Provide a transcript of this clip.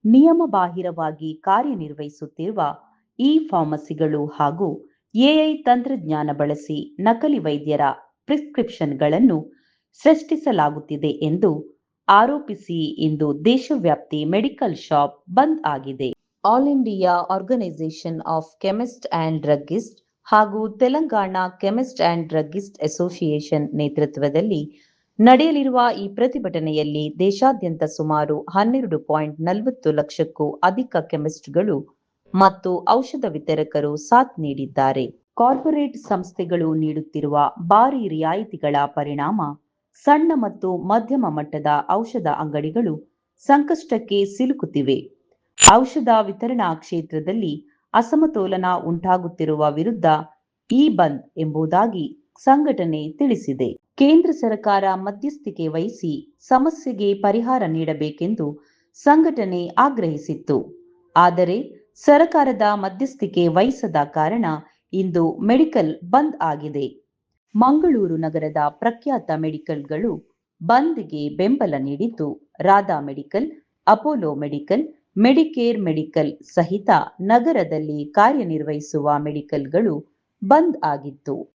ನಿಯಮಬಾಹಿರವಾಗಿ ಕಾರ್ಯನಿರ್ವಹಿಸುತ್ತಿರುವ ಇ-ಫಾರ್ಮಸಿಗಳು ಹಾಗೂ ಎಐ ತಂತ್ರಜ್ಞಾನ ಬಳಸಿ ನಕಲಿ ವೈದ್ಯರ ಪ್ರಿಸ್ಕ್ರಿಪ್ಷನ್ಗಳನ್ನು ಸೃಷ್ಟಿಸಲಾಗುತ್ತಿದೆ ಎಂದು ಆರೋಪಿಸಿ ಇಂದು ದೇಶವ್ಯಾಪಿ ಮೆಡಿಕಲ್ ಶಾಪ್ ಬಂದ್ ಆಗಿದೆ. All India organisation of chemist and druggist ಹಾಗೂ Telangana chemist and druggist association ನೇತೃತ್ವದಲ್ಲಿ ನಡೆಯಲಿರುವ ಈ ಪ್ರತಿಭಟನೆಯಲ್ಲಿ ದೇಶಾದ್ಯಂತ ಸುಮಾರು 12.40 ಲಕ್ಷಕ್ಕೂ ಅಧಿಕ ಕೆಮಿಸ್ಟ್ಗಳು ಮತ್ತು ಔಷಧ ವಿತರಕರು ಸಾಥ್ ನೀಡಿದ್ದಾರೆ. ಕಾರ್ಪೊರೇಟ್ ಸಂಸ್ಥೆಗಳು ನೀಡುತ್ತಿರುವ ಭಾರಿ ರಿಯಾಯಿತಿಗಳ ಪರಿಣಾಮ ಸಣ್ಣ ಮತ್ತು ಮಧ್ಯಮ ಮಟ್ಟದ ಔಷಧ ಅಂಗಡಿಗಳು ಸಂಕಷ್ಟಕ್ಕೆ ಸಿಲುಕುತ್ತಿವೆ. ಔಷಧ ವಿತರಣಾ ಕ್ಷೇತ್ರದಲ್ಲಿ ಅಸಮತೋಲನ ಉಂಟಾಗುತ್ತಿರುವ ವಿರುದ್ಧ ಈ ಬಂದ್ ಎಂಬುದಾಗಿ ಸಂಘಟನೆ ತಿಳಿಸಿದೆ. ಕೇಂದ್ರ ಸರ್ಕಾರ ಮಧ್ಯಸ್ಥಿಕೆ ವಹಿಸಿ ಸಮಸ್ಯೆಗೆ ಪರಿಹಾರ ನೀಡಬೇಕೆಂದು ಸಂಘಟನೆ ಆಗ್ರಹಿಸಿತ್ತು. ಆದರೆ ಸರ್ಕಾರದ ಮಧ್ಯಸ್ಥಿಕೆ ವಹಿಸದ ಕಾರಣ ಇಂದು ಮೆಡಿಕಲ್ ಬಂದ್ ಆಗಿದೆ. ಮಂಗಳೂರು ನಗರದ ಪ್ರಖ್ಯಾತ ಮೆಡಿಕಲ್ಗಳು ಬಂದ್ಗೆ ಬೆಂಬಲ ನೀಡಿದ್ದು, Radha medical, Apollo medical, Medicare medical ಸಹಿತ ನಗರದಲ್ಲಿ ಕಾರ್ಯನಿರ್ವಹಿಸುವ ಮೆಡಿಕಲ್ಗಳು ಬಂದ್ ಆಗಿತ್ತು.